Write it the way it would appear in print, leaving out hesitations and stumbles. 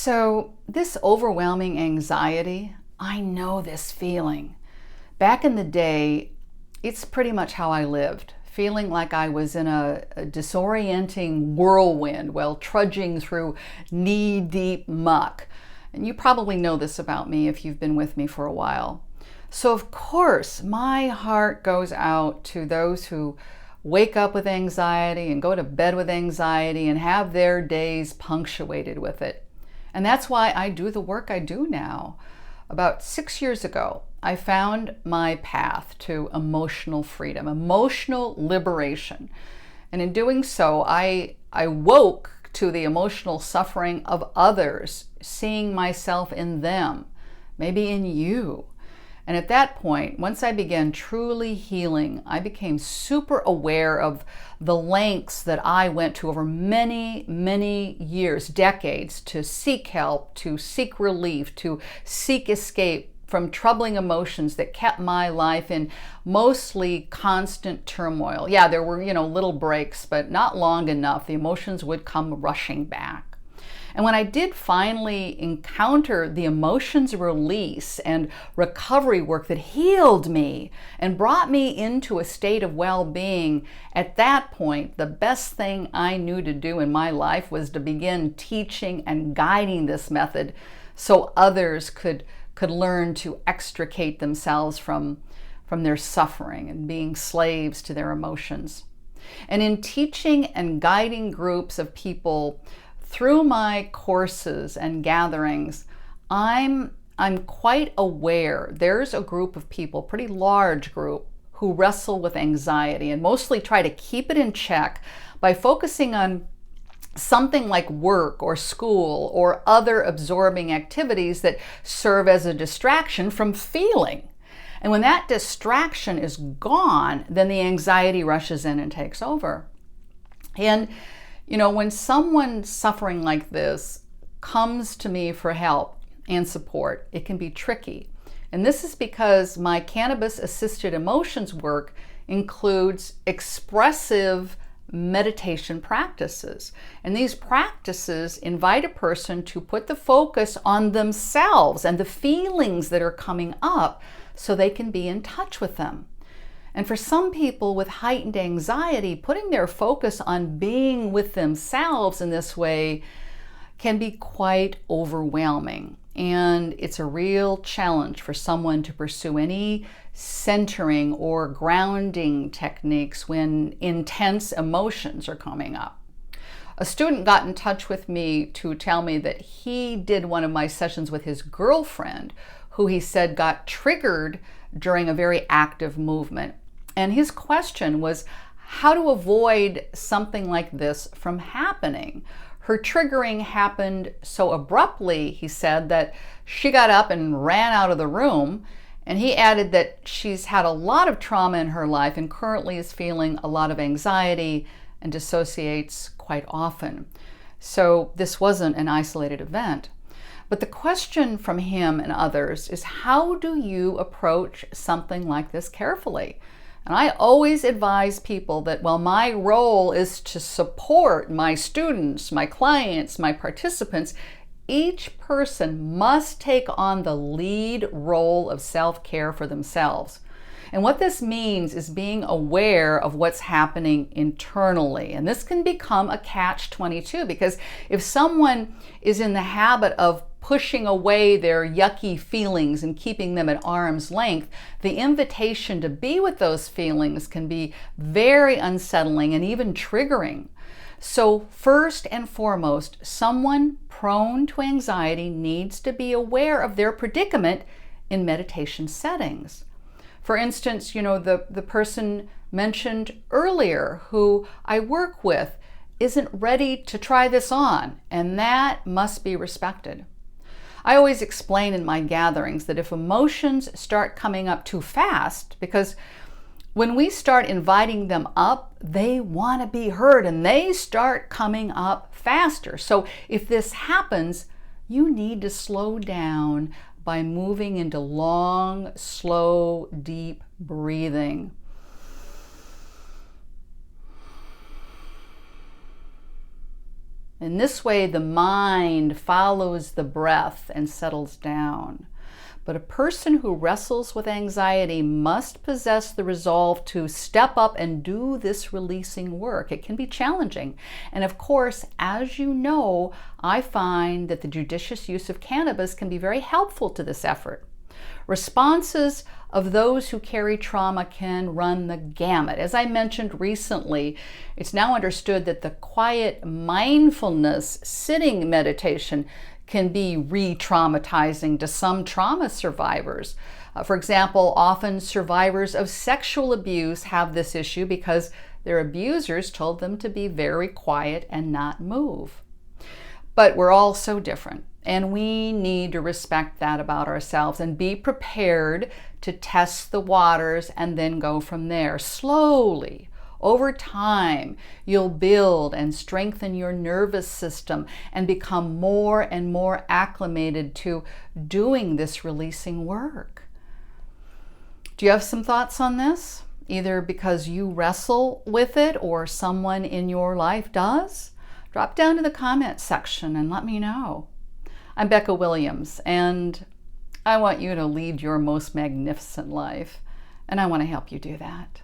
So, this overwhelming anxiety, I know this feeling. Back in the day, it's pretty much how I lived, feeling like I was in a disorienting whirlwind while trudging through knee-deep muck. And you probably know this about me if you've been with me for a while. So, of course, my heart goes out to those who wake up with anxiety and go to bed with anxiety and have their days punctuated with it. And that's why I do the work I do now. About 6 years ago, I found my path to emotional freedom, emotional liberation. And in doing so, I woke to the emotional suffering of others, seeing myself in them, maybe in you. And at that point, once I began truly healing, I became super aware of the lengths that I went to over many, many years, decades, to seek help, to seek relief, to seek escape from troubling emotions that kept my life in mostly constant turmoil. Yeah, there were, little breaks, but not long enough. The emotions would come rushing back. And when I did finally encounter the emotions release and recovery work that healed me and brought me into a state of well-being, at that point, the best thing I knew to do in my life was to begin teaching and guiding this method so others could learn to extricate themselves from their suffering and being slaves to their emotions. And in teaching and guiding groups of people through my courses and gatherings, I'm quite aware there's a group of people, pretty large group, who wrestle with anxiety and mostly try to keep it in check by focusing on something like work or school or other absorbing activities that serve as a distraction from feeling. And when that distraction is gone, then the anxiety rushes in and takes over. And when someone suffering like this comes to me for help and support, it can be tricky. And this is because my cannabis-assisted emotions work includes expressive meditation practices. And these practices invite a person to put the focus on themselves and the feelings that are coming up so they can be in touch with them. And for some people with heightened anxiety, putting their focus on being with themselves in this way can be quite overwhelming. And it's a real challenge for someone to pursue any centering or grounding techniques when intense emotions are coming up. A student got in touch with me to tell me that he did one of my sessions with his girlfriend, who he said got triggered during a very active movement. And his question was how to avoid something like this from happening. Her triggering happened so abruptly, he said, that she got up and ran out of the room. And he added that she's had a lot of trauma in her life and currently is feeling a lot of anxiety and dissociates quite often. So this wasn't an isolated event. But the question from him and others is, how do you approach something like this carefully? And I always advise people that while my role is to support my students, my clients, my participants, each person must take on the lead role of self-care for themselves. And what this means is being aware of what's happening internally. And this can become a catch-22 because if someone is in the habit of pushing away their yucky feelings and keeping them at arm's length, the invitation to be with those feelings can be very unsettling and even triggering. So first and foremost, someone prone to anxiety needs to be aware of their predicament in meditation settings. For instance, the person mentioned earlier who I work with isn't ready to try this on, and that must be respected. I always explain in my gatherings that if emotions start coming up too fast, because when we start inviting them up, they want to be heard and they start coming up faster. So if this happens, you need to slow down by moving into long, slow, deep breathing. In this way, the mind follows the breath and settles down. But a person who wrestles with anxiety must possess the resolve to step up and do this releasing work. It can be challenging. And of course, as you know, I find that the judicious use of cannabis can be very helpful to this effort. Responses of those who carry trauma can run the gamut. As I mentioned recently, it's now understood that the quiet mindfulness sitting meditation can be re-traumatizing to some trauma survivors. For example, often survivors of sexual abuse have this issue because their abusers told them to be very quiet and not move. But we're all so different, and we need to respect that about ourselves and be prepared to test the waters and then go from there. Slowly, over time, you'll build and strengthen your nervous system and become more and more acclimated to doing this releasing work. Do you have some thoughts on this? Either because you wrestle with it or someone in your life does? Drop down to the comment section and let me know. I'm Becca Williams, and I want you to lead your most magnificent life, and I want to help you do that.